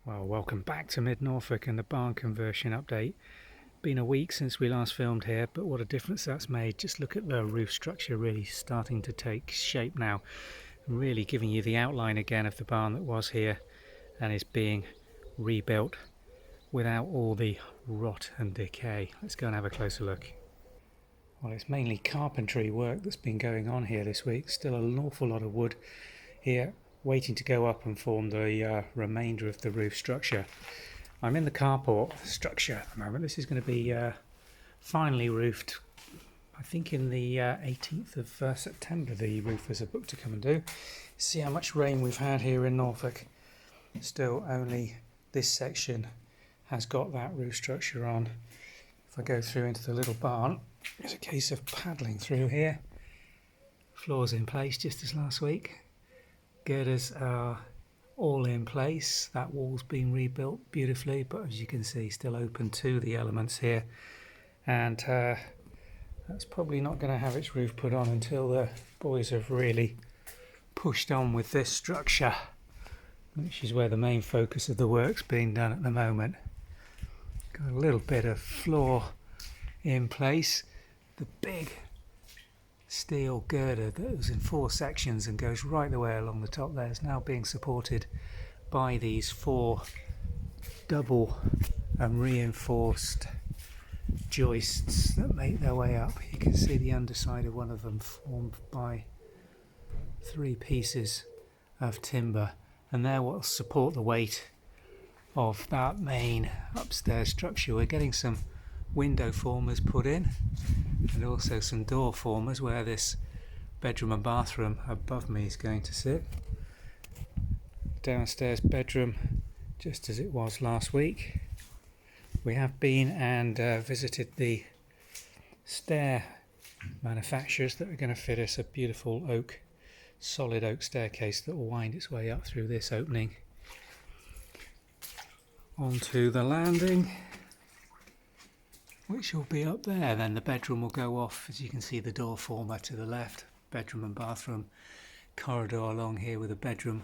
Well, welcome back to Mid-Norfolk and the barn conversion update. Been a week since we last filmed here, but what a difference that's made. Just look at the roof structure really starting to take shape now. Really giving you the outline again of the barn that was here and is being rebuilt without all the rot and decay. Let's go and have a closer look. Well, it's mainly carpentry work that's been going on here this week. Still an awful lot of wood here waiting to go up and form the remainder of the roof structure. I'm in the carport structure at the moment. This is going to be finally roofed, I think in the 18th of September the roofers are booked to come and do. See how much rain we've had here in Norfolk. Still only this section has got that roof structure on. If I go through into the little barn, it's a case of paddling through here. Floors in place just as last week. Girders are all in place. That wall's been rebuilt beautifully, but as you can see, still open to the elements here. And that's probably not going to have its roof put on until the boys have really pushed on with this structure, which is where the main focus of the work's being done at the moment. Got a little bit of floor in place. The big steel girder that was in 4 sections and goes right the way along the top there is now being supported by these 4 double and reinforced joists that make their way up. You can see the underside of one of them formed by 3 pieces of timber, and they're what will support the weight of that main upstairs structure. We're getting some window formers put in and also some door formers where this bedroom and bathroom above me is going to sit. Downstairs bedroom just as it was last week. We have been and visited the stair manufacturers that are going to fit us a beautiful solid oak staircase that will wind its way up through this opening onto the landing, which will be up there. Then the bedroom will go off, as you can see the door former to the left, bedroom and bathroom, corridor along here with a bedroom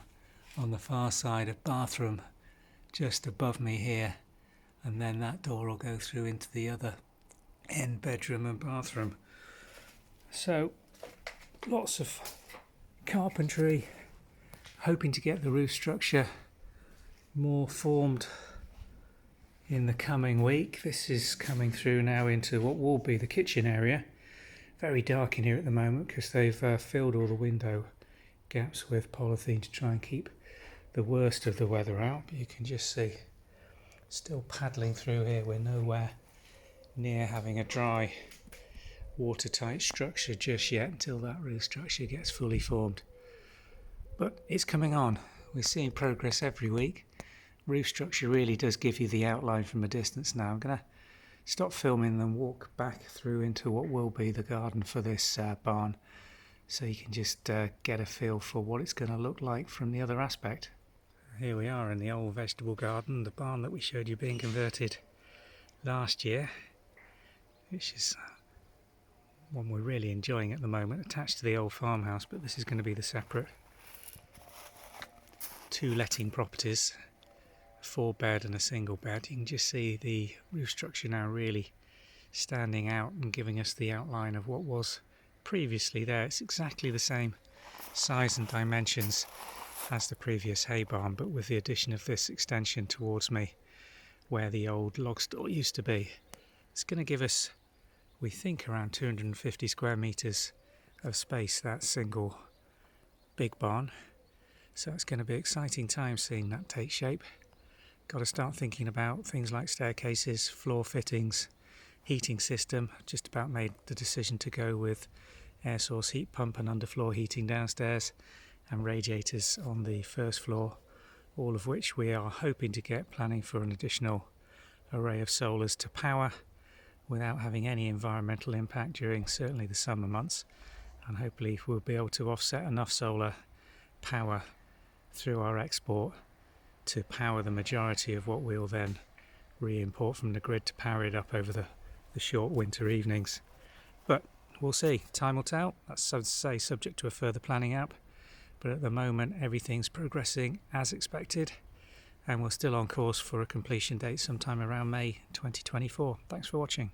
on the far side, a bathroom just above me here, and then that door will go through into the other end bedroom and bathroom. So lots of carpentry, hoping to get the roof structure more formed in the coming week. This is coming through now into what will be the kitchen area. Very dark in here at the moment because they've filled all the window gaps with polythene to try and keep the worst of the weather out. But you can just see still paddling through here. We're nowhere near having a dry watertight structure just yet until that roof structure gets fully formed. But it's coming on. We're seeing progress every week. Roof structure really does give you the outline from a distance now. I'm going to stop filming and walk back through into what will be the garden for this barn, so you can just get a feel for what it's going to look like from the other aspect. Here we are in the old vegetable garden, the barn that we showed you being converted last year, which is one we're really enjoying at the moment, attached to the old farmhouse, but this is going to be the separate 2 letting properties. 4-bed and a single bed. You can just see the roof structure now really standing out and giving us the outline of what was previously there. It's exactly the same size and dimensions as the previous hay barn, but with the addition of this extension towards me where the old log store used to be. It's going to give us, we think, around 250 square metres of space, that single big barn. So it's going to be exciting time seeing that take shape. Got to start thinking about things like staircases, floor fittings, heating system. Just about made the decision to go with air source heat pump and underfloor heating downstairs and radiators on the first floor, all of which we are hoping to get planning for an additional array of solars to power without having any environmental impact during certainly the summer months, and hopefully we'll be able to offset enough solar power through our export to power the majority of what we'll then re-import from the grid to power it up over the short winter evenings. But we'll see, time will tell. That's, so to say, subject to a further planning app, but at the moment everything's progressing as expected and we're still on course for a completion date sometime around May 2024. Thanks for watching.